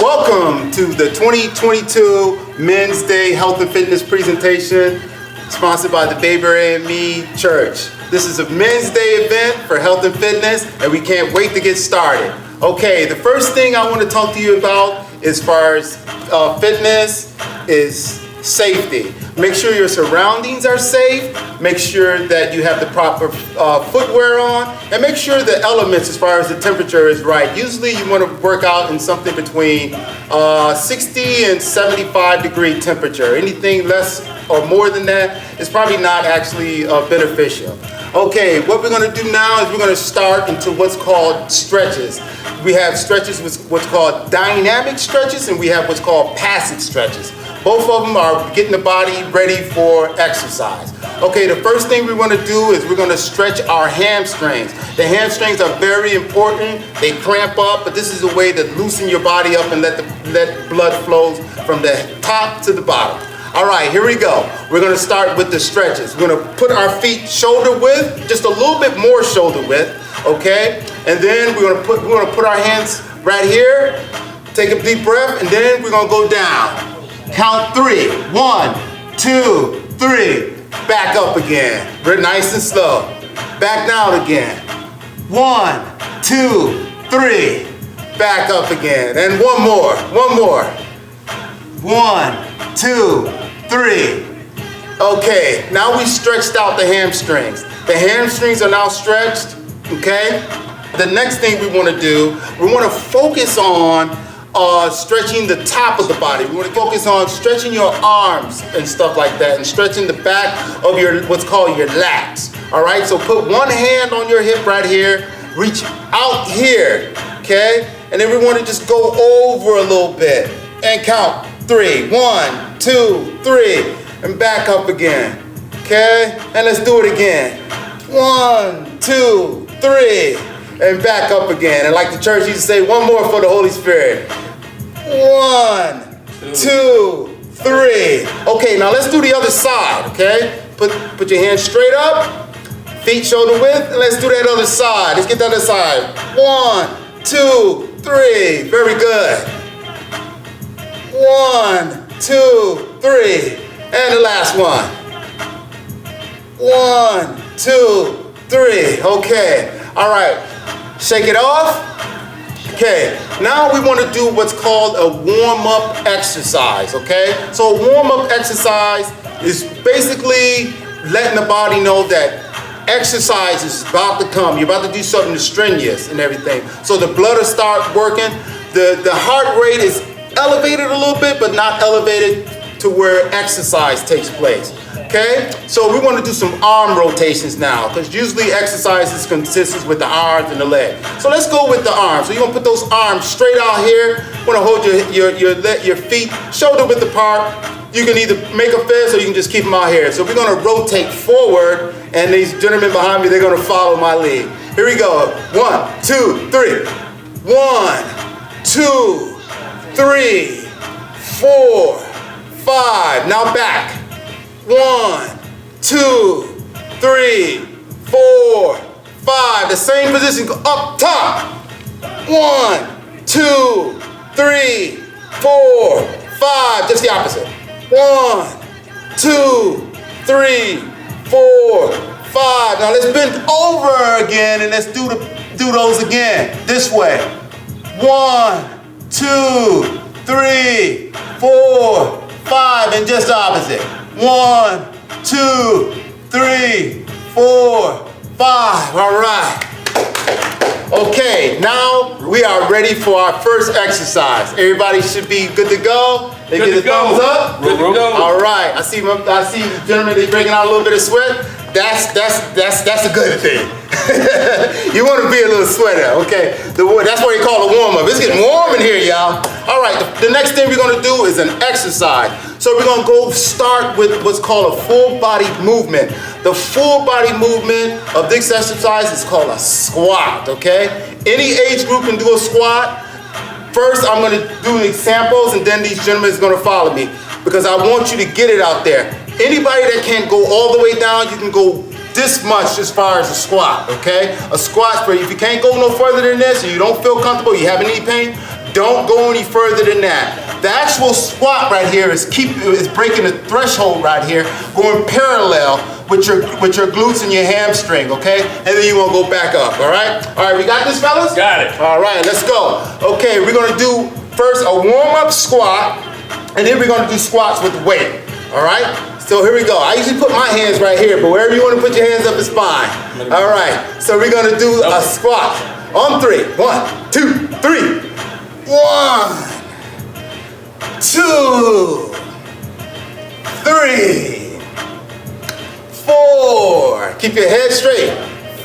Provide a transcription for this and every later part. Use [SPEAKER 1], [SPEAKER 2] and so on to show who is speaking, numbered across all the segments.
[SPEAKER 1] Welcome to the 2022 Men's Day Health and Fitness presentation sponsored by the Baby and Me Church. This is a Men's Day event for health and fitness, and we can't wait to get started. Okay, the first thing I want to talk to you about as far as fitness is safety. Make sure your surroundings are safe, make sure that you have the proper footwear on, and make sure the elements as far as the temperature is right. Usually you want to work out in something between 60 and 75 degree temperature. Anything less or more than that is probably not actually beneficial. Okay, what we're going to do now is we're going to start into what's called stretches. We have stretches with what's called dynamic stretches, and we have what's called passive stretches. Both of them are getting the body ready for exercise. Okay, the first thing we want to do is we're going to stretch our hamstrings. The hamstrings are very important. They cramp up, but this is a way to loosen your body up and let blood flow from the top to the bottom. All right, here we go. We're going to start with the stretches. We're going to put our feet shoulder width, just a little bit more shoulder width, okay? And then we're going to put our hands right here. Take a deep breath, and then we're going to go down. Count 3. 1, 2, 3. Back up again. We're nice and slow. Back down again. 1, 2, 3. Back up again. And one more. 1, 2, 3. Okay, now we stretched out the hamstrings. The hamstrings are now stretched, okay? The next thing we want to do, we want to focus on stretching the top of the body. We want to focus on stretching your arms and stuff like that, and stretching the back of your, what's called your lats. All right, so put one hand on your hip right here, reach out here, okay? And then we want to just go over a little bit and count 3. 1, 2, 3, and back up again, okay? And let's do it again. 1, 2, 3, and back up again. And like the church used to say, one more for the Holy Spirit. 1, 2, 3. Okay, now let's do the other side, okay? Put your hands straight up, feet shoulder width, and let's do that other side. Let's get the other side. 1, 2, 3. Very good. 1, 2, 3. And the last one. 1, 2, 3. Okay. All right. Shake it off. Okay, now we want to do what's called a warm-up exercise, okay? So a warm-up exercise is basically letting the body know that exercise is about to come. You're about to do something strenuous and everything. So the blood will start working. The heart rate is elevated a little bit, but not elevated to where exercise takes place. Okay, so we want to do some arm rotations now, because usually exercises consists with the arms and the leg. So let's go with the arms. So you're going to put those arms straight out here. You want to hold your feet shoulder width apart. You can either make a fist or you can just keep them out here. So we're going to rotate forward, and these gentlemen behind me, they're going to follow my lead. Here we go. 1, 2, 3. 1, 2, 3, 4, 5. Now back. 1, 2, 3, 4, 5. The same position. Go up top. 1, 2, 3, 4, 5. Just the opposite. 1, 2, 3, 4, 5. Now let's bend over again, and let's do those again. This way. 1, 2, 3, 4, 5, and just the opposite. 1, 2, 3, 4, 5. All right. Okay, now we are ready for our first exercise. Everybody should be good to go. They get a thumbs up.
[SPEAKER 2] Good to go.
[SPEAKER 1] All right. I see the gentlemen. They breaking out a little bit of sweat. That's a good thing. You want to be a little sweater, okay? That's what they call a warm-up. It's getting warm in here, y'all. All right, the next thing we're going to do is an exercise. So we're going to go start with what's called a full body movement. The full body movement of this exercise is called a squat, okay? Any age group can do a squat. First, I'm going to do examples, and then these gentlemen is going to follow me, because I want you to get it out there. Anybody that can't go all the way down, you can go this much as far as a squat, okay? A squat, if you can't go no further than this, and you don't feel comfortable, you have any pain, Don't go any further than that. The actual squat right here is breaking the threshold right here, going parallel with your glutes and your hamstring, okay? And then you want to go back up, all right? All right, we got this, fellas?
[SPEAKER 2] Got it.
[SPEAKER 1] All right, let's go. Okay, we're gonna do first a warm-up squat, and then we're gonna do squats with weight, all right? So here we go. I usually put my hands right here, but wherever you want to put your hands up is fine. All right, so we're gonna do a squat on 3. 1, 2, 3. 1, 2, 3, 4. Keep your head straight.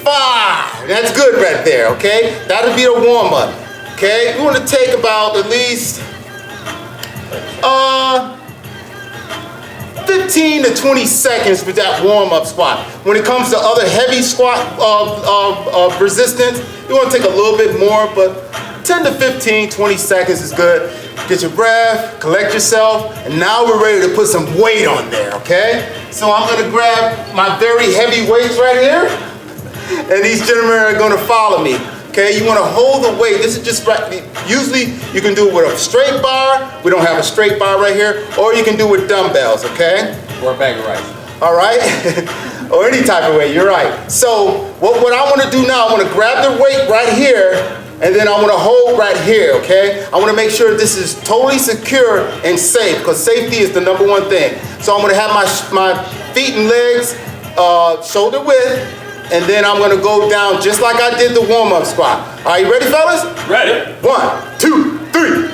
[SPEAKER 1] 5. That's good right there, okay? That'll be a warm-up, okay? We want to take about at least 15 to 20 seconds with that warm-up squat. When it comes to other heavy squat resistance, you want to take a little bit more, but 10 to 15, 20 seconds is good. Get your breath, collect yourself, and now we're ready to put some weight on there, okay? So I'm gonna grab my very heavy weights right here, and these gentlemen are gonna follow me, okay? You wanna hold the weight. This is just, usually you can do it with a straight bar. We don't have a straight bar right here, or you can do it with dumbbells, okay?
[SPEAKER 2] Or a bag of rice.
[SPEAKER 1] All right? Or any type of weight, you're right. So what I wanna do now, I wanna grab the weight right here, and then I want to hold right here, okay? I want to make sure this is totally secure and safe, because safety is the #1 thing. So I'm going to have my feet and legs shoulder width, and then I'm going to go down just like I did the warm-up squat. Are you ready, fellas?
[SPEAKER 2] Ready.
[SPEAKER 1] 1, 2, 3.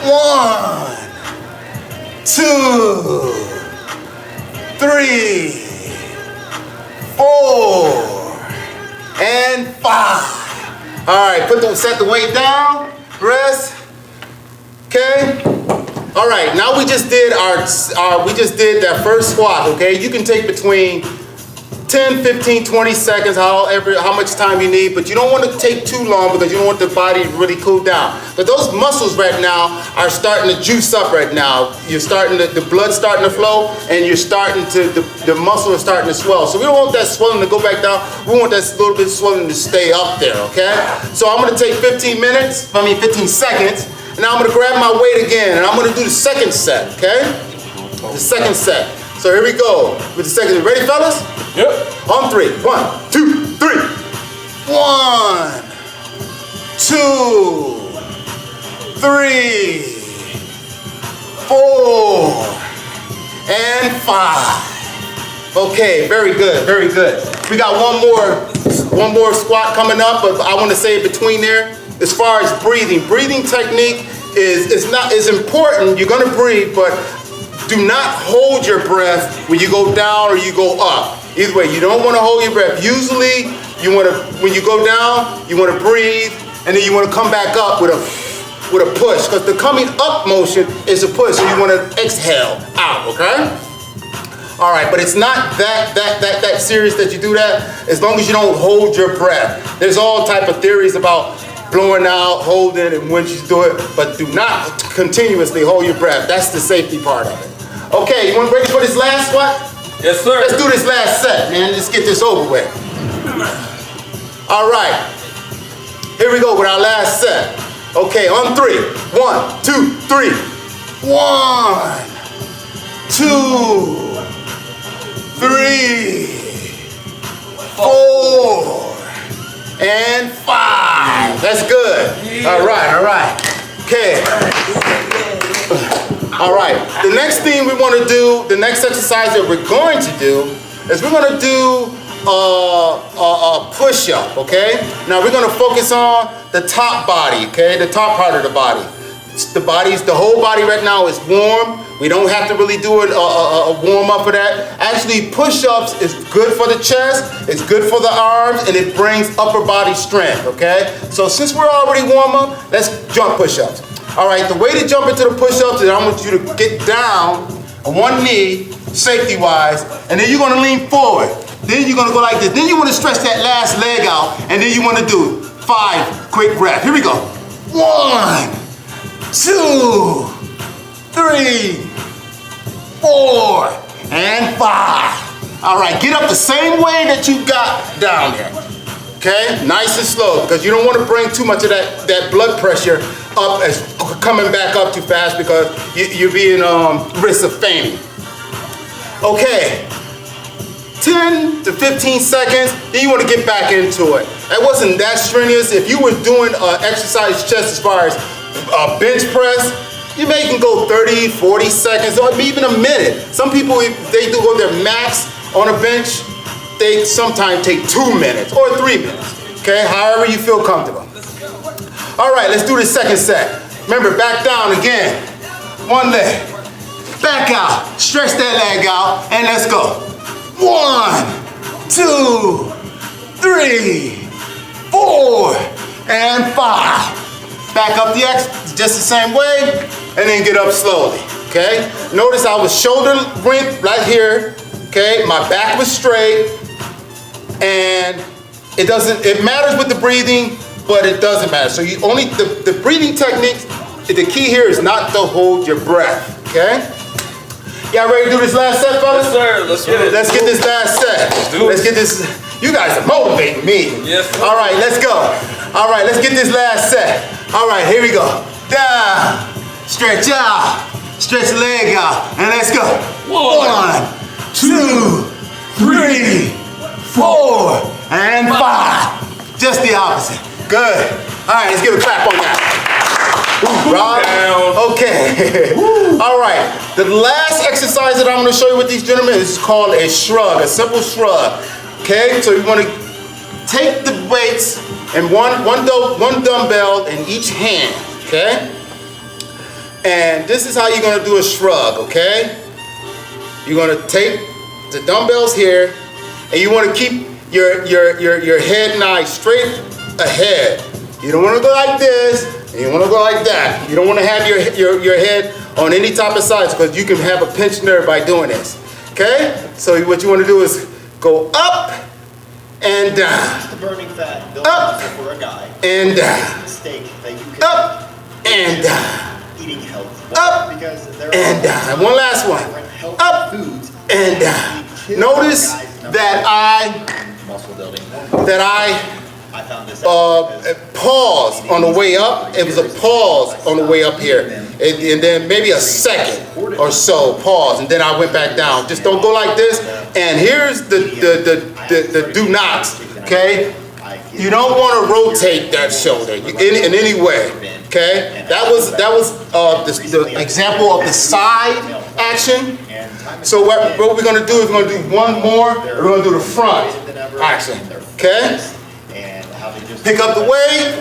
[SPEAKER 1] 1, 2, 3, 4, and 5. All right, set the weight down, rest, okay? All right, now we just did that first squat, okay? You can take between 10, 15, 20 seconds, how much time you need, but you don't want to take too long because you don't want the body to really cool down. But those muscles right now are starting to juice up right now. The blood's starting to flow, and the muscle is starting to swell. So we don't want that swelling to go back down. We want that little bit of swelling to stay up there, okay? So I'm gonna take 15 seconds, and now I'm gonna grab my weight again, and I'm gonna do the second set, okay? The second set. So here we go with the second. Ready, fellas?
[SPEAKER 2] Yep.
[SPEAKER 1] On 3. 1, 2, 3. 1, 2, 3, 4, and 5. Okay, very good, very good. We got one more squat coming up, but I want to say between there, as far as breathing technique is important. You're gonna breathe, but do not hold your breath when you go down or you go up. Either way, you don't want to hold your breath. Usually, when you go down, you want to breathe, and then you want to come back up with a push, because the coming up motion is a push, so you want to exhale out, okay? All right, but it's not that serious that you do that, as long as you don't hold your breath. There's all type of theories about blowing out, holding, and when you do it, but do not continuously hold your breath. That's the safety part of it. Okay, you want to ready for this last squat?
[SPEAKER 2] Yes, sir.
[SPEAKER 1] Let's do this last set, man. Let's get this over with. All right. Here we go with our last set. Okay, on 3. 1, 2, 3. 1, 2, 3, 4, and 5. That's good. All right. Okay. All right, the next thing we want to do, the next exercise that we're going to do, is we're going to do a push-up, okay? Now we're going to focus on the top body, okay? The top part of the body. The whole body right now is warm. We don't have to really do a warm-up for that. Actually, push-ups is good for the chest, it's good for the arms, and it brings upper body strength, okay? So since we're already warm up, let's jump push-ups. All right, the way to jump into the push-ups is I want you to get down on one knee, safety-wise, and then you're gonna lean forward. Then you're gonna go like this. Then you wanna stretch that last leg out, and then you wanna do 5 quick breaths. Here we go. 1, 2, 3, 4, and 5. All right, get up the same way that you got down there. Okay, nice and slow, because you don't want to bring too much of that blood pressure up as coming back up too fast, because you're being risk of fainting. Okay, 10 to 15 seconds, then you want to get back into it. That wasn't that strenuous. If you were doing exercise chest as far as bench press, you may can go 30, 40 seconds, or even a minute. Some people, if they do go their max on a bench, they sometimes take 2 minutes or 3 minutes, okay? However you feel comfortable. All right, let's do the second set. Remember, back down again. One leg, back out, stretch that leg out, and let's go. 1, 2, 3, 4, and 5. Back up the X, just the same way, and then get up slowly, okay? Notice I was shoulder length right here, okay? My back was straight. And it matters with the breathing, but it doesn't matter. So you only, the breathing techniques, the key here is not to hold your breath, okay? Y'all ready to do this last set, fellas?
[SPEAKER 2] Yes, sir. Let's get it.
[SPEAKER 1] Let's get this last set. Let's get this. You guys are motivating me.
[SPEAKER 2] Yes, sir.
[SPEAKER 1] All right, let's go. All right, let's get this last set. All right, here we go. Down, stretch out, stretch the leg out, and let's go. 1, 2, 3, 4, and 5. Just the opposite. Good. All right, let's give a clap on that. Rob. Okay. All right. The last exercise that I'm going to show you with these gentlemen is called a shrug, a simple shrug. Okay, so you want to take the weights and one dumbbell in each hand. Okay. And this is how you're going to do a shrug. Okay. You're going to take the dumbbells here. And you want to keep your head and eyes straight ahead. You don't want to go like this, and you want to go like that. You don't want to have your head on any type of sides, because you can have a pinched nerve by doing this. Okay? So what you want to do is go up and down.
[SPEAKER 3] The burning fat,
[SPEAKER 1] up
[SPEAKER 3] for a guy.
[SPEAKER 1] And down.
[SPEAKER 3] Mistake that you can
[SPEAKER 1] Up and down.
[SPEAKER 3] Eating healthy.
[SPEAKER 1] Up
[SPEAKER 3] because there
[SPEAKER 1] and down. And one last one. Up and down. Notice that
[SPEAKER 3] I found this
[SPEAKER 1] pause on the way up. It was a pause on the way up here, and then maybe a second or so pause, and then I went back down. Just don't go like this. And here's the do nots. Okay, you don't want to rotate that shoulder in any way. Okay, that was the example of the side action. So what we're going to do is we're going to do one more. We're going to do the front action. Okay? Pick up the weight.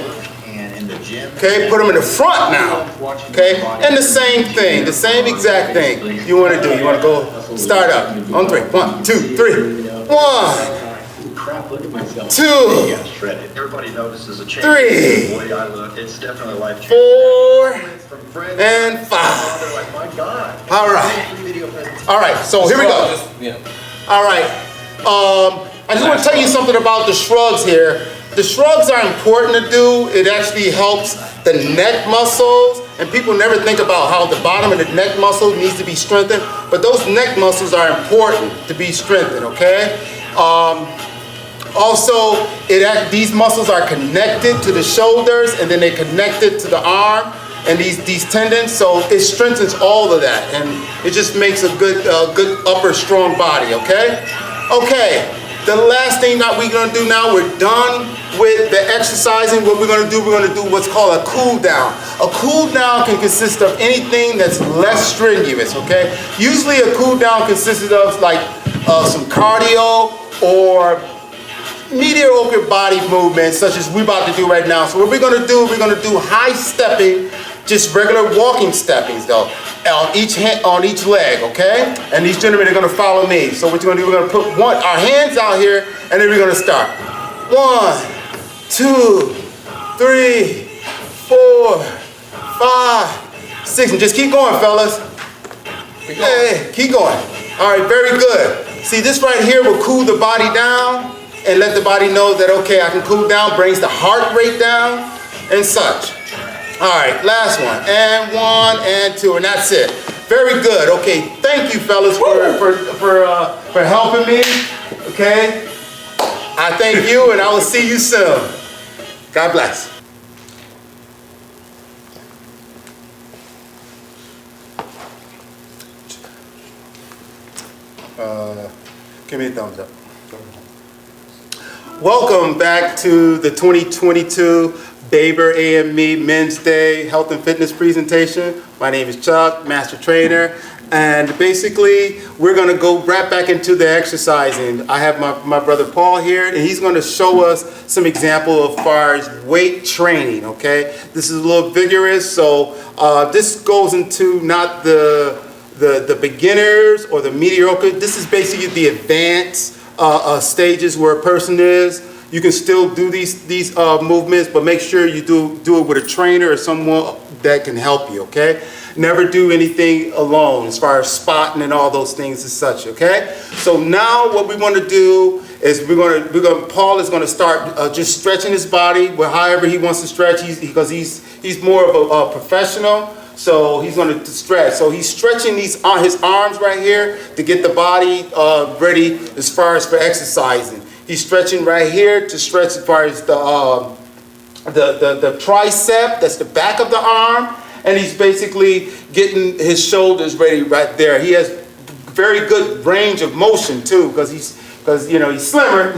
[SPEAKER 1] Okay, put them in the front now. Okay? And the same thing, the same exact thing you want to do. You want to go start up on 3. 1, 2, 3. 1. 2.
[SPEAKER 3] Everybody notices a change.
[SPEAKER 1] 3.
[SPEAKER 3] The way I look, it's definitely life changing.
[SPEAKER 1] 4. And 5.
[SPEAKER 3] Like, my God.
[SPEAKER 1] All right. All right, so here we go. All right. I just want to tell you something about the shrugs here. The shrugs are important to do. It actually helps the neck muscles, and people never think about how the bottom of the neck muscle needs to be strengthened, but those neck muscles are important to be strengthened, okay? Also, these muscles are connected to the shoulders, and then they're connected to the arm and these tendons, so it strengthens all of that, and it just makes a good upper strong body, okay? Okay, the last thing that we're gonna do now, we're done with the exercising. What we're gonna do what's called a cool down. A cool down can consist of anything that's less strenuous, okay? Usually a cool down consists of like some cardio or mediocre body movements, such as we're about to do right now. So what we're gonna do high stepping, just regular walking steppings though, on each leg, okay? And these gentlemen are gonna follow me. So what you're gonna do, we're gonna put our hands out here, and then we're gonna start. 1, 2, 3, 4, 5, 6, and just keep going, fellas. Hey, keep going. All right, very good. See, this right here will cool the body down and let the body know that, okay, I can cool down, brings the heart rate down and such. All right, last one, and 1, and 2, and that's it. Very good. Okay, thank you, fellas, for helping me. Okay, I thank you, and I will see you soon. God bless. Give me a thumbs up. Welcome back to the 2022 Baber AME Men's Day Health and Fitness presentation. My name is Chuck, Master Trainer, and basically we're going to go right back into the exercising. I have my brother Paul here, and he's going to show us some example as far as weight training, okay? This is a little vigorous, so this goes into not the beginners or the mediocre. This is basically the advanced stages where a person is. You can still do these movements, but make sure you do it with a trainer or someone that can help you, okay? Never do anything alone as far as spotting and all those things and such, okay? So now what we want to do is Paul is going to start just stretching his body however he wants to stretch, because he's more of a professional. So he's going to stretch. So he's stretching his arms right here to get the body ready as far as for exercising. He's stretching right here to stretch as far as the tricep, that's the back of the arm, and he's basically getting his shoulders ready right there. He has very good range of motion too, because he's slimmer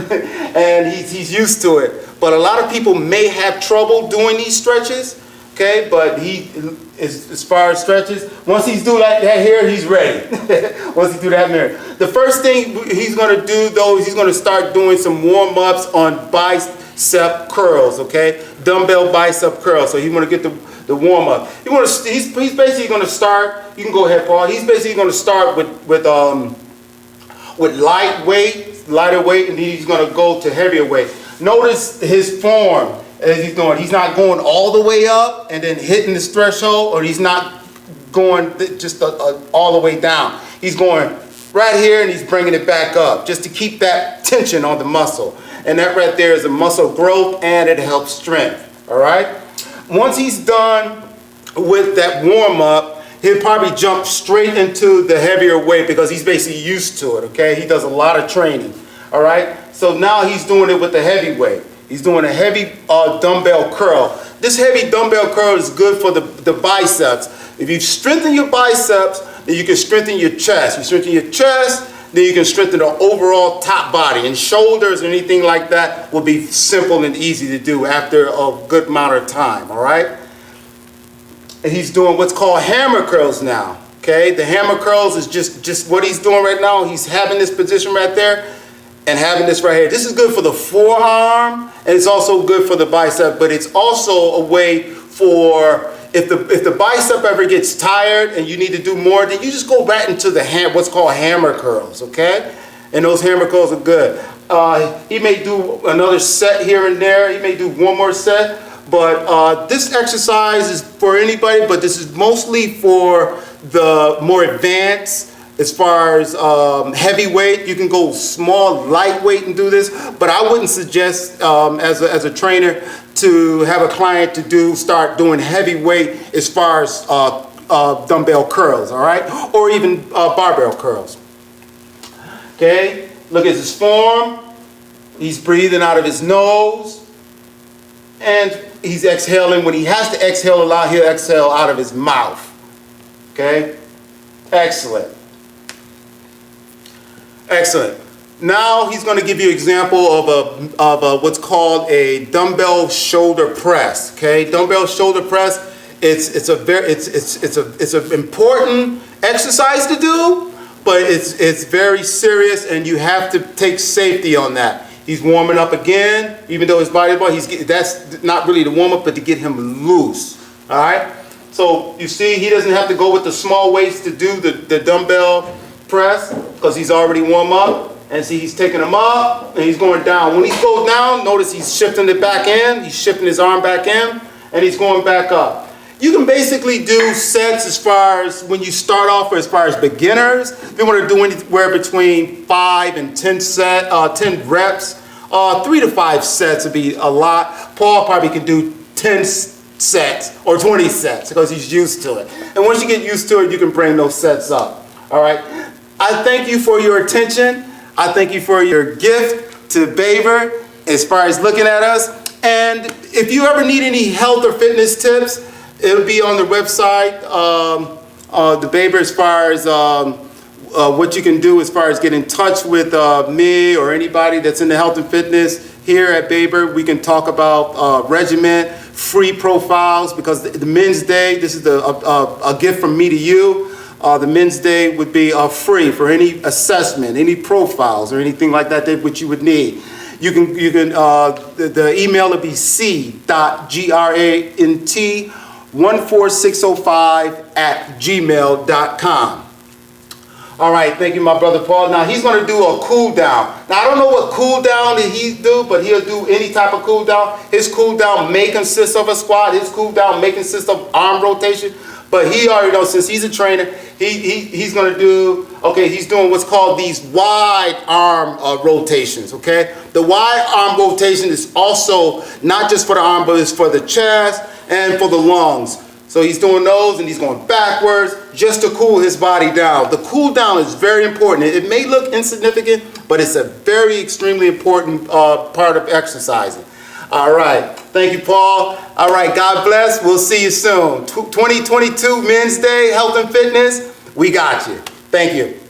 [SPEAKER 1] and he's used to it. But a lot of people may have trouble doing these stretches. Okay, but he is, as far as stretches, once he's do that here, he's ready. Once he do that here. The first thing he's going to do, though, is he's going to start doing some warm-ups on bicep curls, okay? Dumbbell bicep curls. So he's going to get the warm-up. He's basically going to start, you can go ahead, Paul. He's basically going to start with lighter weight, and then he's going to go to heavier weight. Notice his form. As he's doing, he's not going all the way up and then hitting this threshold, or he's not going just all the way down. He's going right here and he's bringing it back up just to keep that tension on the muscle. And that right there is a muscle growth, and it helps strength. All right. Once he's done with that warm up, he'll probably jump straight into the heavier weight because he's basically used to it. Okay. He does a lot of training. All right. So now he's doing it with the heavy weight. He's doing a heavy dumbbell curl. This heavy dumbbell curl is good for the biceps. If you strengthen your biceps, then you can strengthen your chest. You strengthen your chest, then you can strengthen the overall top body. And shoulders or anything like that will be simple and easy to do after a good amount of time, all right? And he's doing what's called hammer curls now, okay? The hammer curls is just what he's doing right now. He's having this position right there and having this right here. This is good for the forearm, and it's also good for the bicep, but it's also a way for, if the bicep ever gets tired and you need to do more, then you just go back into what's called hammer curls, okay? And those hammer curls are good. He may do another set here and there. He may do one more set, but this exercise is for anybody, but this is mostly for the more advanced. As far as heavyweight, you can go small, lightweight and do this, but I wouldn't suggest as a trainer to have a client to start doing heavyweight as far as dumbbell curls, all right? Or even barbell curls. Okay, look at his form. He's breathing out of his nose, and he's exhaling. When he has to exhale a lot, he'll exhale out of his mouth. Okay, excellent. Excellent. Now he's going to give you an example of what's called a dumbbell shoulder press. Okay, dumbbell shoulder press. It's an important exercise to do, but it's very serious, and you have to take safety on that. He's warming up again, even though his body that's not really the warm up, but to get him loose. All right. So you see, he doesn't have to go with the small weights to do the dumbbell press because he's already warm up. And see, he's taking them up and he's going down. When he goes down, notice he's shifting it back in. He's shifting his arm back in, and he's going back up. You can basically do sets as far as when you start off, or as far as beginners. If you want to do anywhere between 5 and 10 reps, 3 to 5 sets would be a lot. Paul probably can do 10 sets or 20 sets because he's used to it. And once you get used to it, you can bring those sets up. All right. I thank you for your attention. I thank you for your gift to Baber as far as looking at us. And if you ever need any health or fitness tips, it'll be on the website, the Baber, as far as what you can do as far as get in touch with me or anybody that's in the health and fitness here at Baber. We can talk about regimen, free profiles, because the Men's Day, this is a gift from me to you. The Men's Day would be free for any assessment, any profiles or anything like that which you would need. You can the email will be c.grant14605@gmail.com. All right, thank you, my brother Paul. Now he's going to do a cool down. Now I don't know what cool down that he do, but he'll do any type of cool down. His cool down may consist of a squat. His cool down may consist of arm rotation. But he already knows, since he's a trainer, he's going to do, okay, he's doing what's called these wide arm rotations, okay? The wide arm rotation is also not just for the arm, but it's for the chest and for the lungs. So he's doing those and he's going backwards just to cool his body down. The cool down is very important. It may look insignificant, but it's a very extremely important part of exercising. All right. Thank you, Paul. All right. God bless. We'll see you soon. 2022 Men's Day, Health and Fitness. We got you. Thank you.